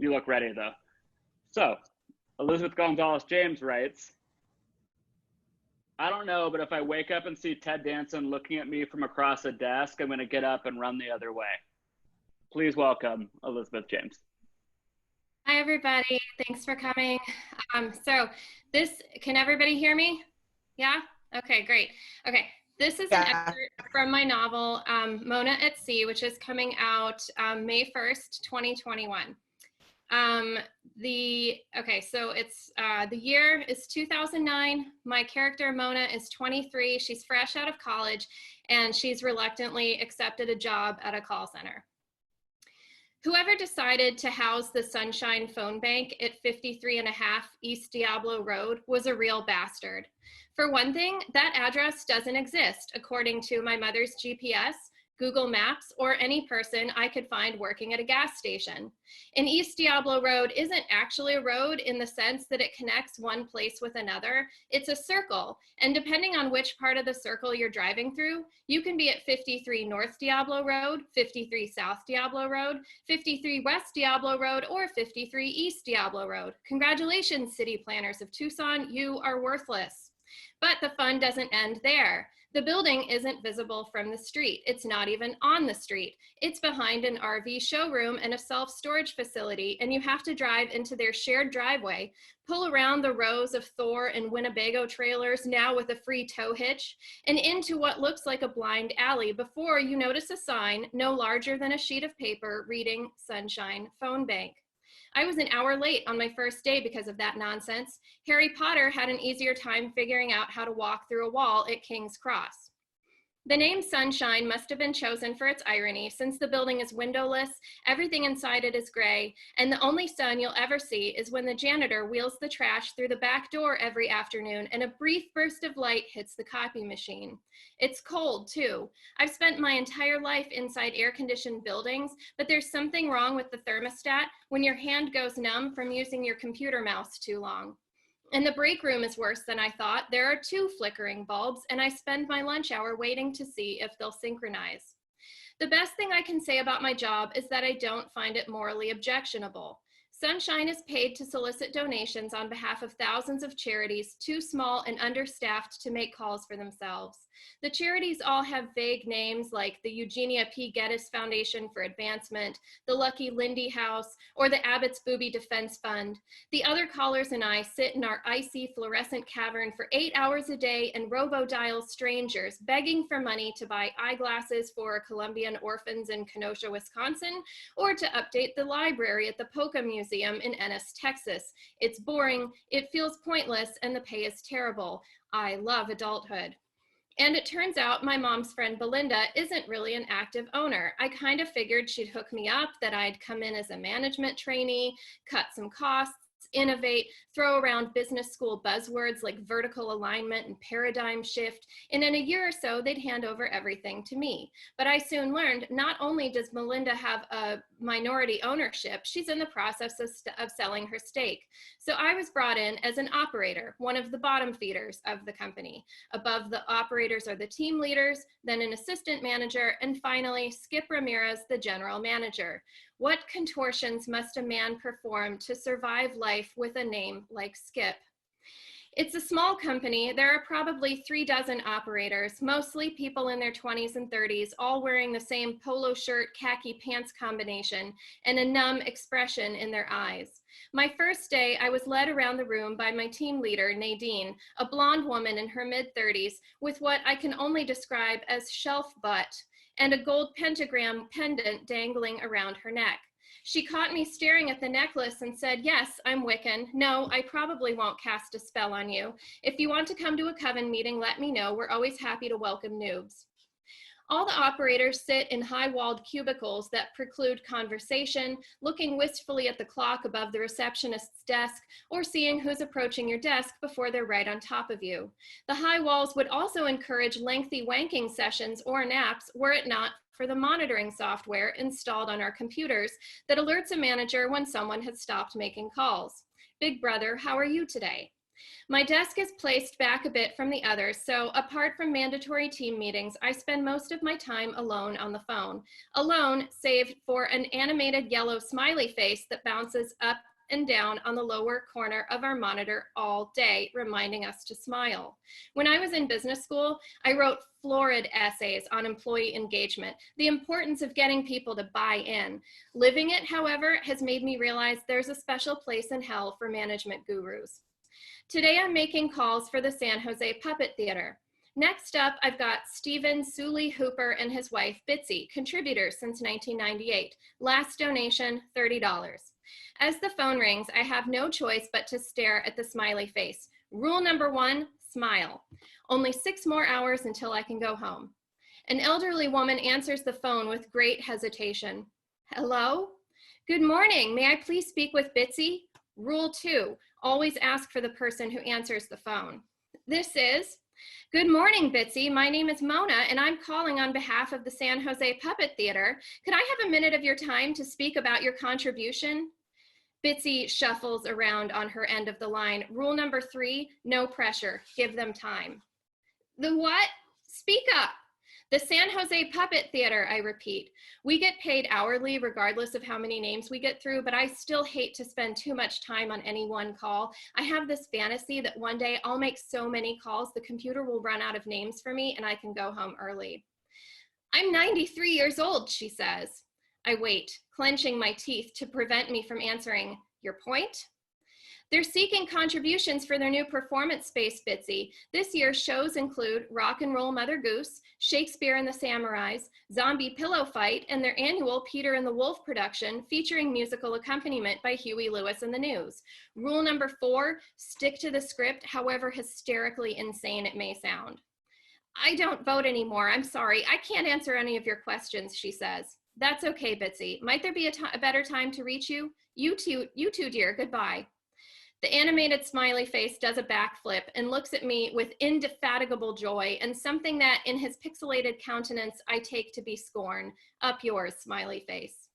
You look ready though. So, Elizabeth Gonzalez James writes, I don't know, but if I wake up and see Ted Danson looking at me from across a desk, I'm going to get up and run the other way. Please welcome Elizabeth James. Hi, everybody. Thanks for coming. Can everybody hear me? Yeah? Okay, great. Okay, this is an excerpt from my novel, Mona at Sea, which is coming out May 1st, 2021. The year is 2009. My character, Mona, is 23. She's fresh out of college, and she's reluctantly accepted a job at a call center. Whoever decided to house the Sunshine phone bank at 53.5 East Diablo Road was a real bastard. For one thing, that address doesn't exist according to my mother's GPS, Google Maps, or any person I could find working at a gas station. And East Diablo Road isn't actually a road in the sense that it connects one place with another. It's a circle, and depending on which part of the circle you're driving through, you can be at 53 North Diablo Road, 53 South Diablo Road, 53 West Diablo Road, or 53 East Diablo Road. Congratulations, city planners of Tucson, you are worthless. But the fun doesn't end there. The building isn't visible from the street. It's not even on the street. It's behind an RV showroom and a self-storage facility, and you have to drive into their shared driveway, pull around the rows of Thor and Winnebago trailers, now with a free tow hitch, and into what looks like a blind alley before you notice a sign no larger than a sheet of paper reading Sunshine Phone Bank. I was an hour late on my first day because of that nonsense. Harry Potter had an easier time figuring out how to walk through a wall at King's Cross. The name Sunshine must have been chosen for its irony, since the building is windowless, everything inside it is gray, and the only sun you'll ever see is when the janitor wheels the trash through the back door every afternoon and a brief burst of light hits the copy machine. It's cold, too. I've spent my entire life inside air-conditioned buildings, but there's something wrong with the thermostat when your hand goes numb from using your computer mouse too long. And the break room is worse than I thought. There are 2 flickering bulbs, and I spend my lunch hour waiting to see if they'll synchronize. The best thing I can say about my job is that I don't find it morally objectionable. Sunshine is paid to solicit donations on behalf of thousands of charities too small and understaffed to make calls for themselves. The charities all have vague names like the Eugenia P. Geddes Foundation for Advancement, the Lucky Lindy House, or the Abbott's Booby Defense Fund. The other callers and I sit in our icy fluorescent cavern for 8 hours a day and robo-dial strangers, begging for money to buy eyeglasses for Colombian orphans in Kenosha, Wisconsin, or to update the library at the Polka Museum in Ennis, Texas. It's boring, it feels pointless, and the pay is terrible. I love adulthood. And it turns out my mom's friend Belinda isn't really an active owner. I kind of figured she'd hook me up, that I'd come in as a management trainee, cut some costs, innovate, throw around business school buzzwords like vertical alignment and paradigm shift, and in a year or so, they'd hand over everything to me. But I soon learned not only does Melinda have a minority ownership, she's in the process of selling her stake. So I was brought in as an operator, one of the bottom feeders of the company. Above the operators are the team leaders, then an assistant manager, and finally, Skip Ramirez, the general manager. What contortions must a man perform to survive life with a name like Skip? It's a small company. There are probably 36 operators, mostly people in their 20s and 30s, all wearing the same polo shirt, khaki pants combination, and a numb expression in their eyes. My first day, I was led around the room by my team leader, Nadine, a blonde woman in her mid-30s with what I can only describe as shelf butt, and a gold pentagram pendant dangling around her neck. She caught me staring at the necklace and said, "Yes, I'm Wiccan. No, I probably won't cast a spell on you. If you want to come to a coven meeting, let me know. We're always happy to welcome noobs." All the operators sit in high-walled cubicles that preclude conversation, looking wistfully at the clock above the receptionist's desk, or seeing who's approaching your desk before they're right on top of you. The high walls would also encourage lengthy wanking sessions or naps were it not for the monitoring software installed on our computers that alerts a manager when someone has stopped making calls. "Big brother, how are you today?" My desk is placed back a bit from the others, so apart from mandatory team meetings, I spend most of my time alone on the phone. Alone, save for an animated yellow smiley face that bounces up and down on the lower corner of our monitor all day, reminding us to smile. When I was in business school, I wrote florid essays on employee engagement, the importance of getting people to buy in. Living it, however, has made me realize there's a special place in hell for management gurus. Today, I'm making calls for the San Jose Puppet Theater. Next up, I've got Stephen Suley Hooper and his wife, Bitsy, contributors since 1998. Last donation, $30. As the phone rings, I have no choice but to stare at the smiley face. Rule number 1, smile. Only 6 more hours until I can go home. An elderly woman answers the phone with great hesitation. Hello? Good morning. May I please speak with Bitsy? Rule 2, always ask for the person who answers the phone. This is, good morning, Bitsy. My name is Mona, and I'm calling on behalf of the San Jose Puppet Theater. Could I have a minute of your time to speak about your contribution? Bitsy shuffles around on her end of the line. Rule number 3, no pressure. Give them time. The what? Speak up. The San Jose Puppet Theater, I repeat. We get paid hourly regardless of how many names we get through, but I still hate to spend too much time on any one call. I have this fantasy that one day I'll make so many calls the computer will run out of names for me and I can go home early. I'm 93 years old, she says. I wait, clenching my teeth to prevent me from answering, your point? They're seeking contributions for their new performance space, Bitsy. This year's shows include Rock and Roll Mother Goose, Shakespeare and the Samurais, Zombie Pillow Fight, and their annual Peter and the Wolf production featuring musical accompaniment by Huey Lewis and the News. Rule number 4, stick to the script, however hysterically insane it may sound. I don't vote anymore. I'm sorry. I can't answer any of your questions, she says. That's okay, Bitsy. Might there be a better time to reach you? You too, dear. Goodbye. The animated smiley face does a backflip and looks at me with indefatigable joy and something that in his pixelated countenance I take to be scorn. Up yours, smiley face.